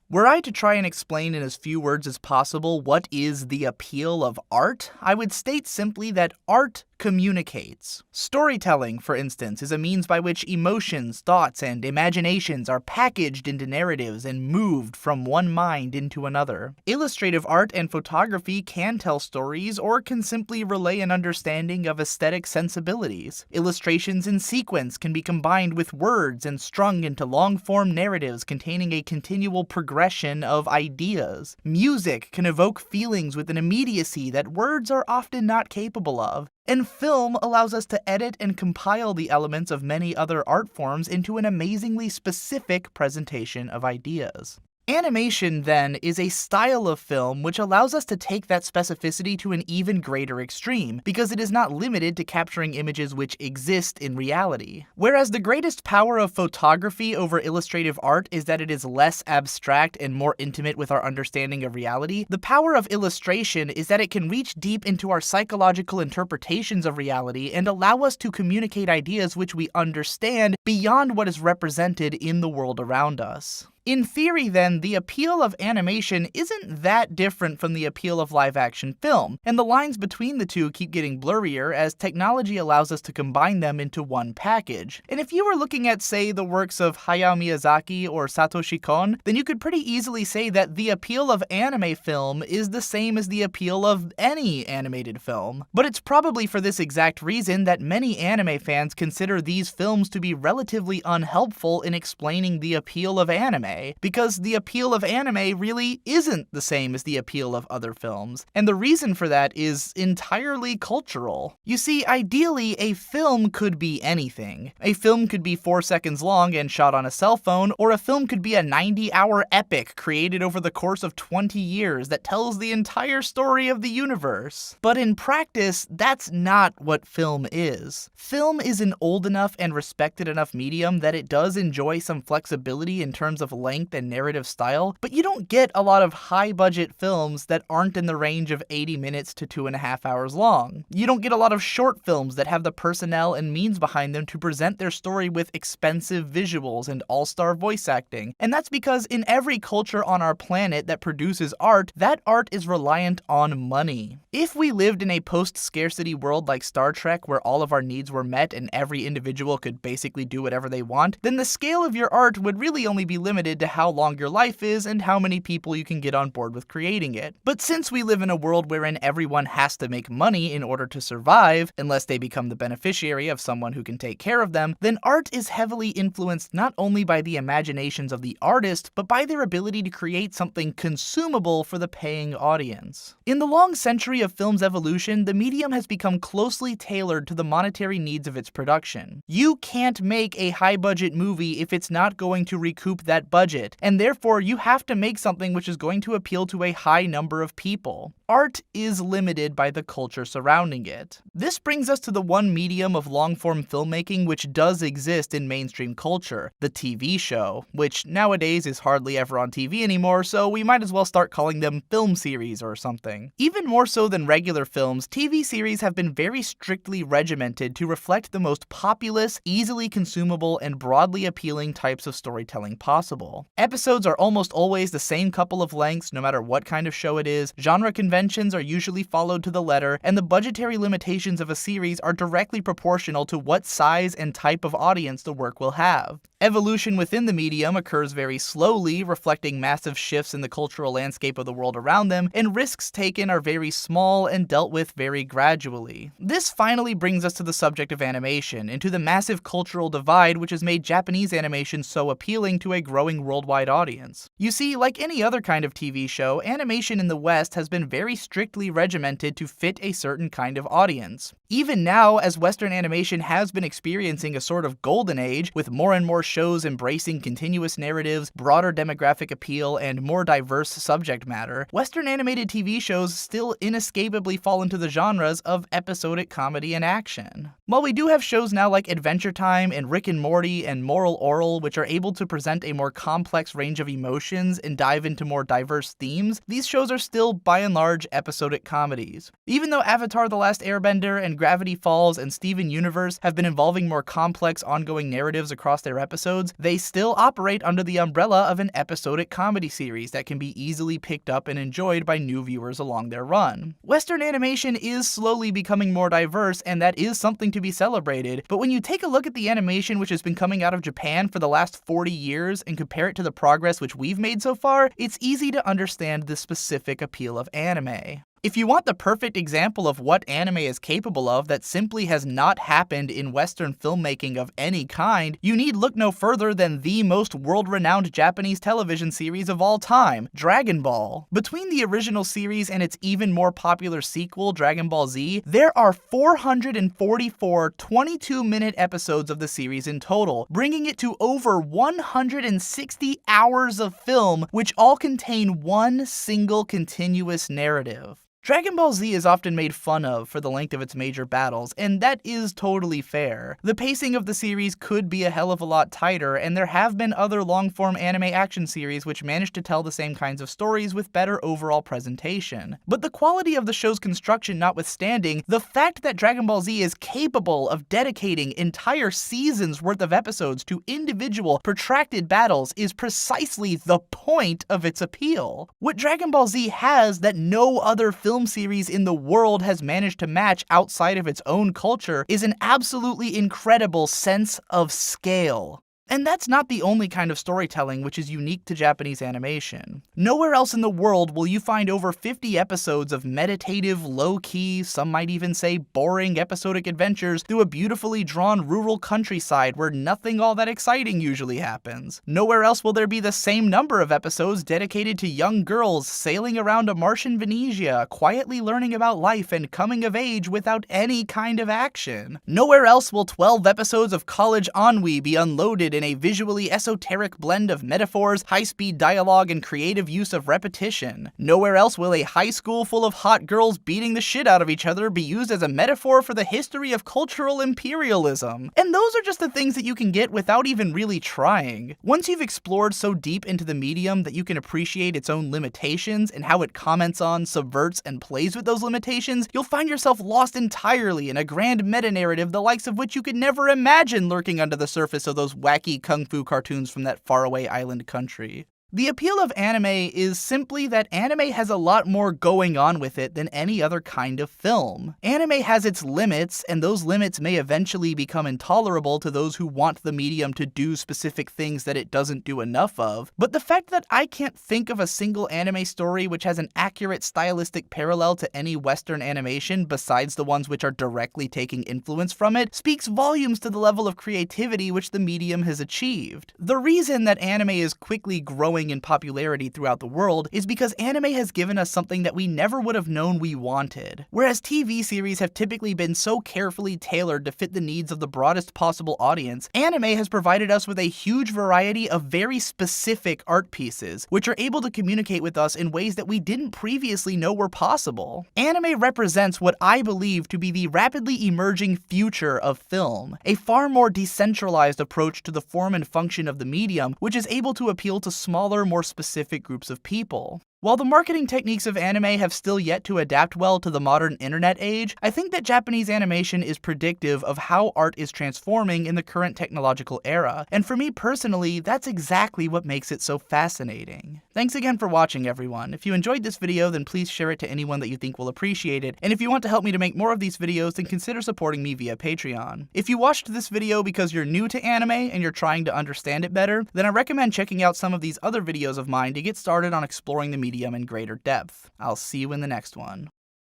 Were I to try and explain in as few words as possible what is the appeal of art, I would state simply that art communicates. Storytelling, for instance, is a means by which emotions, thoughts, and imaginations are packaged into narratives and moved from one mind into another. Illustrative art and photography can tell stories or can simply relay an understanding of aesthetic sensibilities. Illustrations in sequence can be combined with words and strung into long-form narratives containing a continual progression of ideas. Music can evoke feelings with an immediacy that words are often not capable of. And film allows us to edit and compile the elements of many other art forms into an amazingly specific presentation of ideas. Animation, then, is a style of film which allows us to take that specificity to an even greater extreme, because it is not limited to capturing images which exist in reality. Whereas the greatest power of photography over illustrative art is that it is less abstract and more intimate with our understanding of reality, the power of illustration is that it can reach deep into our psychological interpretations of reality and allow us to communicate ideas which we understand beyond what is represented in the world around us. In theory, then, the appeal of animation isn't that different from the appeal of live-action film, and the lines between the two keep getting blurrier as technology allows us to combine them into one package. And if you were looking at, say, the works of Hayao Miyazaki or Satoshi Kon, then you could pretty easily say that the appeal of anime film is the same as the appeal of any animated film. But it's probably for this exact reason that many anime fans consider these films to be relatively unhelpful in explaining the appeal of anime, because the appeal of anime really isn't the same as the appeal of other films, and the reason for that is entirely cultural. You see, ideally, a film could be anything. A film could be 4 seconds long and shot on a cell phone, or a film could be a 90-hour epic created over the course of 20 years that tells the entire story of the universe. But in practice, that's not what film is. Film is an old enough and respected enough medium that it does enjoy some flexibility in terms of length and narrative style, but you don't get a lot of high-budget films that aren't in the range of 80 minutes to 2.5 hours long. You don't get a lot of short films that have the personnel and means behind them to present their story with expensive visuals and all-star voice acting, and that's because in every culture on our planet that produces art, that art is reliant on money. If we lived in a post-scarcity world like Star Trek where all of our needs were met and every individual could basically do whatever they want, then the scale of your art would really only be limited to how long your life is and how many people you can get on board with creating it. But since we live in a world wherein everyone has to make money in order to survive, unless they become the beneficiary of someone who can take care of them, then art is heavily influenced not only by the imaginations of the artist, but by their ability to create something consumable for the paying audience. In the long century of film's evolution, the medium has become closely tailored to the monetary needs of its production. You can't make a high-budget movie if it's not going to recoup that budget, and therefore you have to make something which is going to appeal to a high number of people. Art is limited by the culture surrounding it. This brings us to the one medium of long-form filmmaking which does exist in mainstream culture, the TV show, which nowadays is hardly ever on TV anymore, so we might as well start calling them film series or something. Even more so than regular films, TV series have been very strictly regimented to reflect the most populous, easily consumable, and broadly appealing types of storytelling possible. Episodes are almost always the same couple of lengths no matter what kind of show it is, genre conventions are usually followed to the letter, and the budgetary limitations of a series are directly proportional to what size and type of audience the work will have. Evolution within the medium occurs very slowly, reflecting massive shifts in the cultural landscape of the world around them, and risks taken are very small and dealt with very gradually. This finally brings us to the subject of animation, and to the massive cultural divide which has made Japanese animation so appealing to a growing worldwide audience. You see, like any other kind of TV show, animation in the West has been very strictly regimented to fit a certain kind of audience. Even now, as Western animation has been experiencing a sort of golden age, with more and more shows embracing continuous narratives, broader demographic appeal, and more diverse subject matter, Western animated TV shows still inescapably fall into the genres of episodic comedy and action. While we do have shows now like Adventure Time and Rick and Morty and Moral Orel which are able to present a more complex range of emotions and dive into more diverse themes, these shows are still by and large episodic comedies. Even though Avatar: The Last Airbender and Gravity Falls and Steven Universe have been involving more complex ongoing narratives across their episodes, they still operate under the umbrella of an episodic comedy series that can be easily picked up and enjoyed by new viewers along their run. Western animation is slowly becoming more diverse, and that is something to be celebrated, but when you take a look at the animation which has been coming out of Japan for the last 40 years and compare it to the progress which we've made so far, it's easy to understand the specific appeal of anime. If you want the perfect example of what anime is capable of that simply has not happened in Western filmmaking of any kind, you need look no further than the most world-renowned Japanese television series of all time, Dragon Ball. Between the original series and its even more popular sequel, Dragon Ball Z, there are 444 22-minute episodes of the series in total, bringing it to over 160 hours of film, which all contain one single continuous narrative. Dragon Ball Z is often made fun of for the length of its major battles, and that is totally fair. The pacing of the series could be a hell of a lot tighter, and there have been other long-form anime action series which manage to tell the same kinds of stories with better overall presentation. But the quality of the show's construction notwithstanding, the fact that Dragon Ball Z is capable of dedicating entire seasons worth of episodes to individual, protracted battles is precisely the point of its appeal. What Dragon Ball Z has that no other film series in the world has managed to match outside of its own culture is an absolutely incredible sense of scale. And that's not the only kind of storytelling which is unique to Japanese animation. Nowhere else in the world will you find over 50 episodes of meditative, low-key, some might even say boring episodic adventures through a beautifully drawn rural countryside where nothing all that exciting usually happens. Nowhere else will there be the same number of episodes dedicated to young girls sailing around a Martian Venetia, quietly learning about life and coming of age without any kind of action. Nowhere else will 12 episodes of college ennui be unloaded in a visually esoteric blend of metaphors, high-speed dialogue, and creative use of repetition. Nowhere else will a high school full of hot girls beating the shit out of each other be used as a metaphor for the history of cultural imperialism. And those are just the things that you can get without even really trying. Once you've explored so deep into the medium that you can appreciate its own limitations and how it comments on, subverts, and plays with those limitations, you'll find yourself lost entirely in a grand meta-narrative the likes of which you could never imagine lurking under the surface of those wacky kung fu cartoons from that faraway island country. The appeal of anime is simply that anime has a lot more going on with it than any other kind of film. Anime has its limits, and those limits may eventually become intolerable to those who want the medium to do specific things that it doesn't do enough of, but the fact that I can't think of a single anime story which has an accurate stylistic parallel to any Western animation besides the ones which are directly taking influence from it speaks volumes to the level of creativity which the medium has achieved. The reason that anime is quickly growing in popularity throughout the world is because anime has given us something that we never would have known we wanted. Whereas TV series have typically been so carefully tailored to fit the needs of the broadest possible audience, anime has provided us with a huge variety of very specific art pieces, which are able to communicate with us in ways that we didn't previously know were possible. Anime represents what I believe to be the rapidly emerging future of film, a far more decentralized approach to the form and function of the medium, which is able to appeal to smaller, more specific groups of people. While the marketing techniques of anime have still yet to adapt well to the modern internet age, I think that Japanese animation is predictive of how art is transforming in the current technological era, and for me personally, that's exactly what makes it so fascinating. Thanks again for watching, everyone. If you enjoyed this video, then please share it to anyone that you think will appreciate it, and if you want to help me to make more of these videos, then consider supporting me via Patreon. If you watched this video because you're new to anime and you're trying to understand it better, then I recommend checking out some of these other videos of mine to get started on exploring the medium in greater depth. I'll see you in the next one.